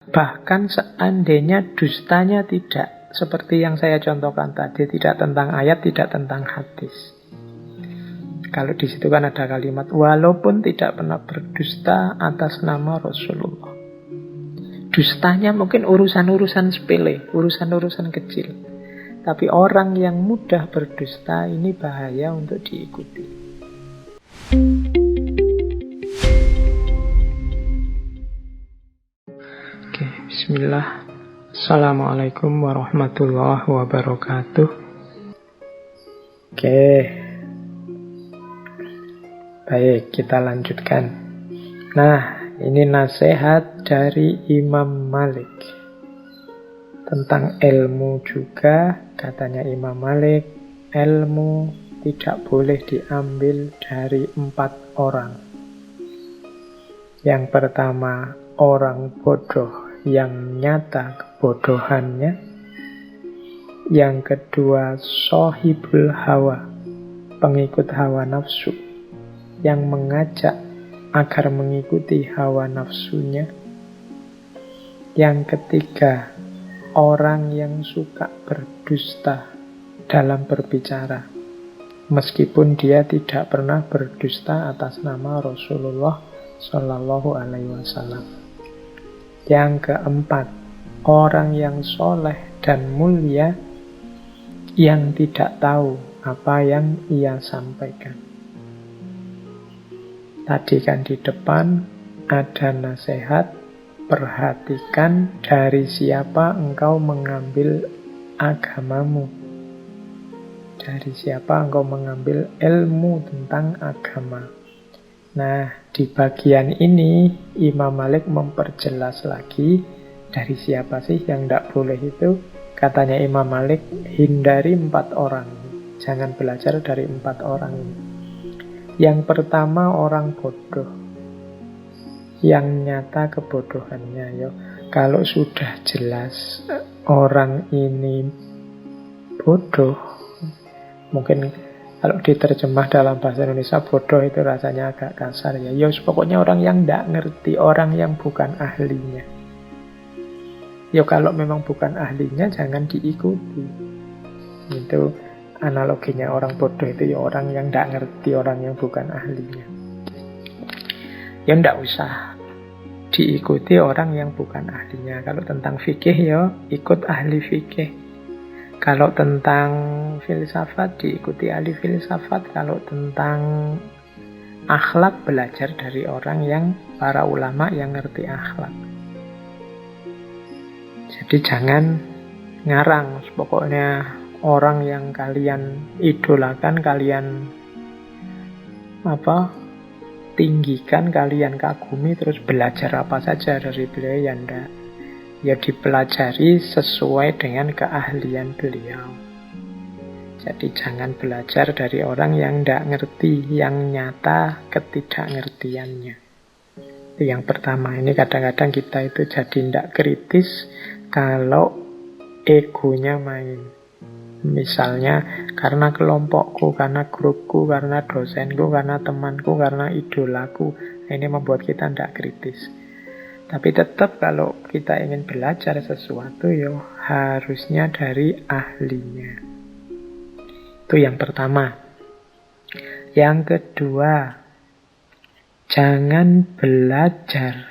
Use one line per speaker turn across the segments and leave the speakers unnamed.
Bahkan seandainya dustanya tidak seperti yang saya contohkan tadi, tidak tentang ayat, tidak tentang hadis. Kalau di situ kan ada kalimat walaupun tidak pernah berdusta atas nama Rasulullah. Dustanya mungkin urusan-urusan sepele, urusan-urusan kecil. Tapi orang yang mudah berdusta ini bahaya untuk diikuti. Oke, bismillah. Assalamualaikum warahmatullahi wabarakatuh. Oke. Baik, kita lanjutkan. Nah, ini nasihat dari Imam Malik tentang ilmu juga. Katanya Imam Malik, ilmu tidak boleh diambil dari 4 orang. Yang pertama, orang bodoh yang nyata kebodohannya. Yang kedua, sohibul hawa, pengikut hawa nafsu, yang mengajak agar mengikuti hawa nafsunya. Yang ketiga, orang yang suka berdusta dalam berbicara, meskipun dia tidak pernah berdusta atas nama Rasulullah Shallallahu Alaihi Wasallam. Yang keempat, orang yang soleh dan mulia yang tidak tahu apa yang ia sampaikan. Tadi kan di depan ada nasihat, perhatikan dari siapa engkau mengambil agamamu. Dari siapa engkau mengambil ilmu tentang agama. Nah, di bagian ini Imam Malik memperjelas lagi dari siapa sih yang tidak boleh itu. Katanya Imam Malik, hindari 4 orang. Jangan belajar dari 4 orang ini. Yang pertama, orang bodoh yang nyata kebodohannya. Yo, kalau sudah jelas orang ini bodoh, mungkin kalau diterjemah dalam bahasa Indonesia bodoh itu rasanya agak kasar ya. Yo, pokoknya orang yang tidak ngerti, orang yang bukan ahlinya. Yo, kalau memang bukan ahlinya jangan diikuti. Itu analoginya orang bodoh itu ya orang yang tidak ngerti, orang yang bukan ahlinya. Ya tidak usah diikuti orang yang bukan ahlinya. Kalau tentang fikih ya ikut ahli fikih. Kalau tentang filsafat diikuti ahli filsafat. Kalau tentang akhlak belajar dari orang yang para ulama yang ngerti akhlak. Jadi jangan ngarang, pokoknya orang yang kalian idolakan, kalian tinggikan, kalian kagumi, terus belajar apa saja dari beliau, ya enggak. Ya dipelajari sesuai dengan keahlian beliau. Jadi jangan belajar dari orang yang enggak ngerti, yang nyata ketidakngertiannya. Itu yang pertama. Ini kadang-kadang kita itu jadi enggak kritis kalau egonya main. Misalnya karena kelompokku, karena grupku, karena dosenku, karena temanku, karena idolaku. Ini membuat kita tidak kritis. Tapi tetap kalau kita ingin belajar sesuatu, ya harusnya dari ahlinya. Itu yang pertama. Yang kedua, jangan belajar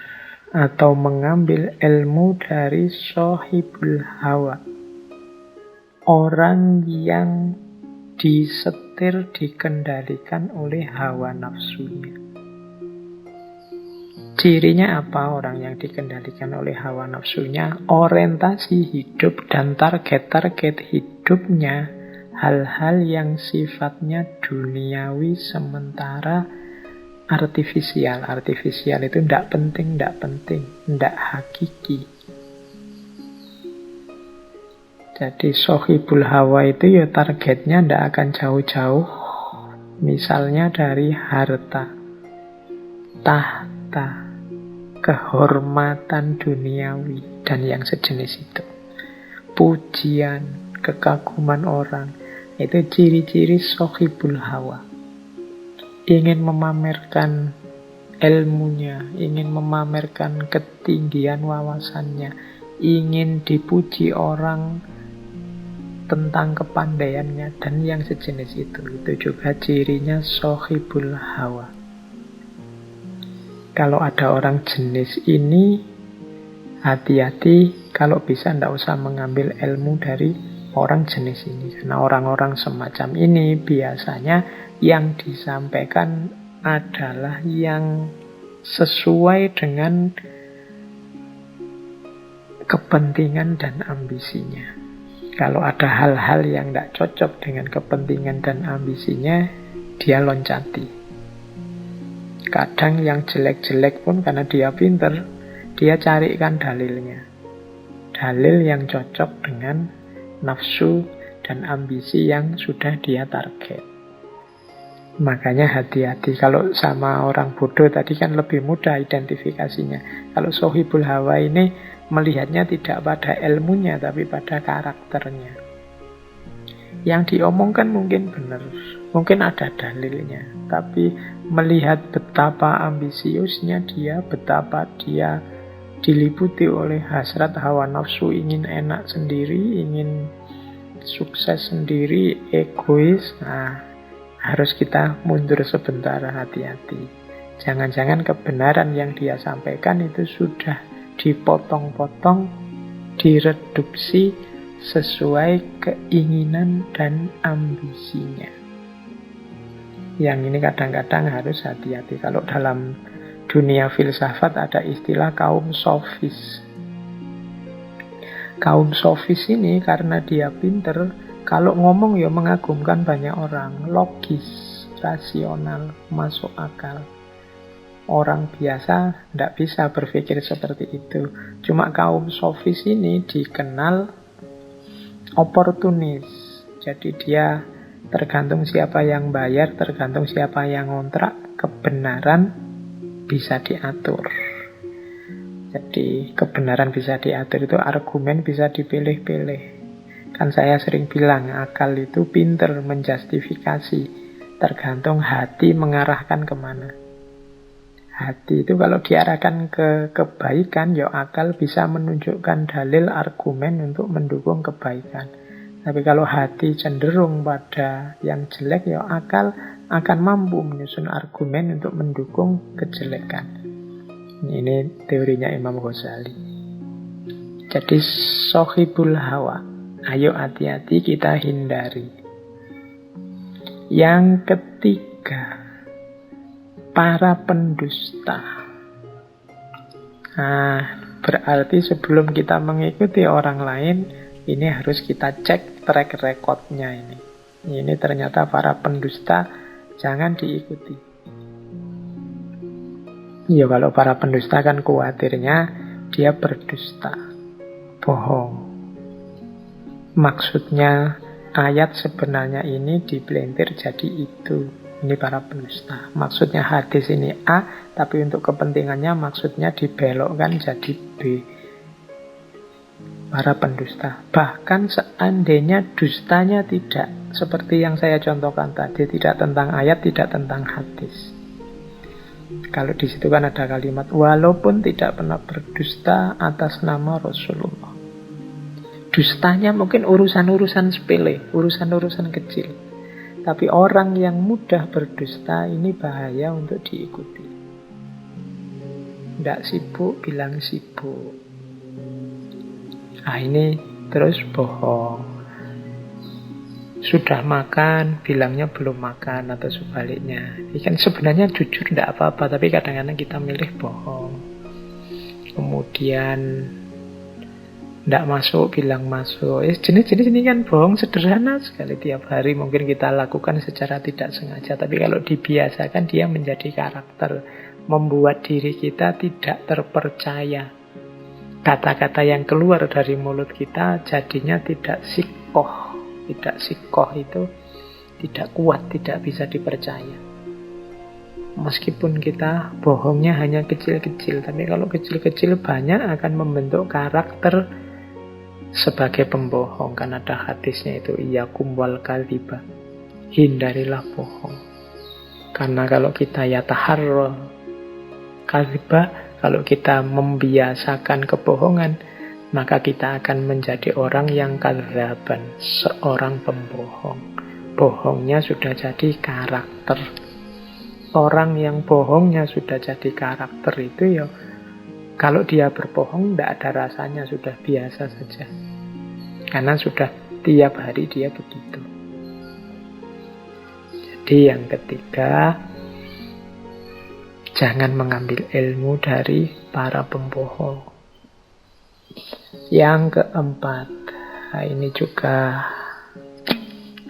atau mengambil ilmu dari sohibul hawa. Orang yang disetir, dikendalikan oleh hawa nafsunya. Cirinya apa orang yang dikendalikan oleh hawa nafsunya? Orientasi hidup dan target-target hidupnya hal-hal yang sifatnya duniawi sementara artifisial. Artifisial itu tidak penting, tidak hakiki. Jadi sohibul hawa itu ya targetnya tidak akan jauh-jauh. Misalnya dari harta, tahta, kehormatan duniawi, dan yang sejenis itu. Pujian, kekaguman orang, itu ciri-ciri sohibul hawa. Ingin memamerkan ilmunya, ingin memamerkan ketinggian wawasannya, ingin dipuji orang tentang kepandaiannya, dan yang sejenis itu. Itu juga cirinya sohibul hawa. Kalau ada orang jenis ini, hati-hati, kalau bisa tidak usah mengambil ilmu dari orang jenis ini. Karena orang-orang semacam ini biasanya yang disampaikan adalah yang sesuai dengan kepentingan dan ambisinya. Kalau ada hal-hal yang tidak cocok dengan kepentingan dan ambisinya, dia loncati. Kadang yang jelek-jelek pun karena dia pinter, dia carikan dalilnya. Dalil yang cocok dengan nafsu dan ambisi yang sudah dia target. Makanya hati-hati. Kalau sama orang bodoh tadi kan lebih mudah identifikasinya. Kalau sohibul hawa ini melihatnya tidak pada ilmunya, tapi pada karakternya. Yang diomongkan mungkin benar, mungkin ada dalilnya, tapi melihat betapa ambisiusnya dia, betapa dia diliputi oleh hasrat hawa nafsu, ingin enak sendiri, ingin sukses sendiri, egois. Nah, harus kita mundur sebentar, hati-hati. Jangan-jangan kebenaran yang dia sampaikan itu sudah dipotong-potong, direduksi sesuai keinginan dan ambisinya. Yang ini kadang-kadang harus hati-hati. Kalau dalam dunia filsafat ada istilah kaum sofis. Kaum sofis ini karena dia pinter, kalau ngomong ya mengagumkan banyak orang, logis, rasional, masuk akal. Orang biasa tidak bisa berpikir seperti itu. Cuma kaum sofis ini dikenal oportunis. Jadi dia tergantung siapa yang bayar, tergantung siapa yang ngontrak, kebenaran bisa diatur. Jadi kebenaran bisa diatur itu argumen bisa dipilih-pilih. Kan saya sering bilang akal itu pinter menjustifikasi, tergantung hati mengarahkan kemana. Hati itu kalau diarahkan ke kebaikan, ya akal bisa menunjukkan dalil argumen untuk mendukung kebaikan. Tapi kalau hati cenderung pada yang jelek, ya akal akan mampu menyusun argumen untuk mendukung kejelekan. Ini teorinya Imam Ghazali. Jadi sohibul hawa, ayo hati-hati kita hindari. Yang ketiga, para pendusta. Nah, berarti sebelum kita mengikuti orang lain, ini harus kita cek track recordnya ini. Ini ternyata para pendusta, jangan diikuti. Ya kalau para pendusta kan khawatirnya dia berdusta, bohong. Maksudnya ayat sebenarnya ini dipelintir jadi itu. Ini para pendusta. Maksudnya hadis ini A, tapi untuk kepentingannya maksudnya dibelokkan jadi B. Para pendusta. Bahkan seandainya dustanya tidak seperti yang saya contohkan tadi, tidak tentang ayat, tidak tentang hadis. Kalau di situ kan ada kalimat walaupun tidak pernah berdusta atas nama Rasulullah. Dustanya mungkin urusan-urusan sepele, urusan-urusan kecil. Tapi orang yang mudah berdusta ini bahaya untuk diikuti. Tidak sibuk bilang sibuk. Nah ini terus bohong. Sudah makan, bilangnya belum makan, atau sebaliknya. Ini kan sebenarnya jujur tidak apa-apa, tapi kadang-kadang kita milih bohong. Kemudian tidak masuk, bilang masuk. Jenis-jenis ini kan bohong sederhana sekali. Tiap hari mungkin kita lakukan secara tidak sengaja, tapi kalau dibiasakan dia menjadi karakter, membuat diri kita tidak terpercaya. Kata-kata yang keluar dari mulut kita jadinya tidak sikoh. Tidak sikoh itu tidak kuat, tidak bisa dipercaya. Meskipun kita bohongnya hanya kecil-kecil, tapi kalau kecil-kecil banyak akan membentuk karakter sebagai pembohong. Kan ada hadisnya itu, iyyakum wal kadhiba, hindarilah bohong. Karena kalau kita yataharra kadzibah, kalau kita membiasakan kebohongan, maka kita akan menjadi orang yang kadzaban, seorang pembohong. Bohongnya sudah jadi karakter. Orang yang bohongnya sudah jadi karakter itu ya, kalau dia berbohong tidak ada rasanya, sudah biasa saja. Karena sudah tiap hari dia begitu. Jadi yang ketiga, jangan mengambil ilmu dari para pembohong. Yang keempat, nah ini juga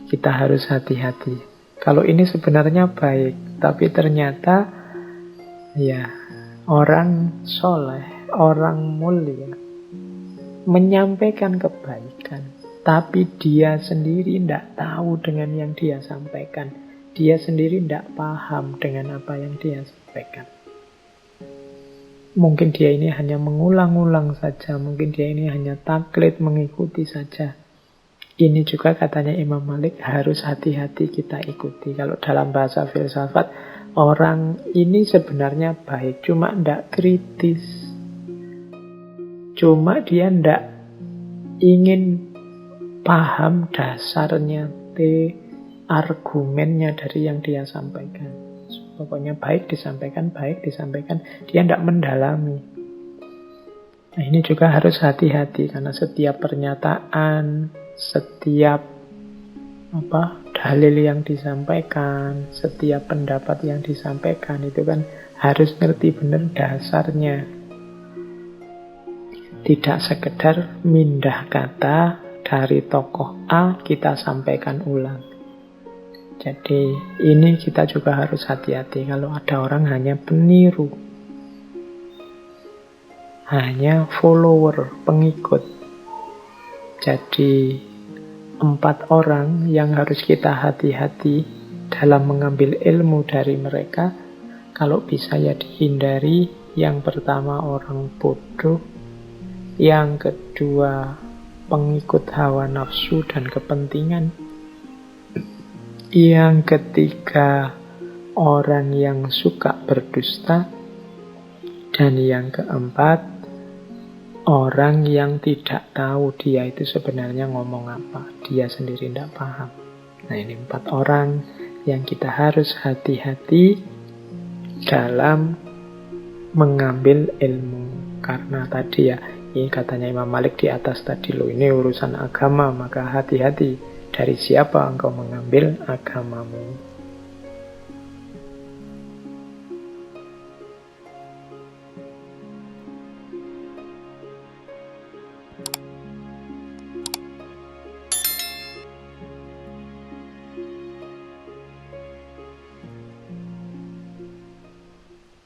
kita harus hati-hati. Kalau ini sebenarnya baik, tapi ternyata ya orang soleh, orang mulia menyampaikan kebaikan, tapi dia sendiri tidak tahu dengan yang dia sampaikan. Dia sendiri tidak paham dengan apa yang dia sampaikan. Mungkin dia ini hanya mengulang-ulang saja, mungkin dia ini hanya taklid, mengikuti saja. Ini juga katanya Imam Malik harus hati-hati kita ikuti. Kalau dalam bahasa filsafat, orang ini sebenarnya baik, cuma tidak kritis. Cuma dia tidak ingin paham dasarnya, argumennya dari yang dia sampaikan. Pokoknya baik disampaikan. Dia tidak mendalami. Nah, ini juga harus hati-hati, karena setiap pernyataan, setiap dalil yang disampaikan, setiap pendapat yang disampaikan itu kan harus ngerti benar dasarnya. Tidak sekedar mindah kata dari tokoh A kita sampaikan ulang. Jadi ini kita juga harus hati-hati kalau ada orang hanya peniru, hanya follower, pengikut. Jadi 4 orang yang harus kita hati-hati dalam mengambil ilmu dari mereka. Kalau bisa ya dihindari. Yang pertama orang bodoh, yang kedua pengikut hawa nafsu dan kepentingan, yang ketiga orang yang suka berdusta, dan yang keempat orang yang tidak tahu dia itu sebenarnya ngomong apa, dia sendiri tidak paham. Nah, ini 4 orang yang kita harus hati-hati dalam mengambil ilmu. Karena tadi ya, ini katanya Imam Malik di atas tadi loh, ini urusan agama, maka hati-hati dari siapa engkau mengambil agamamu.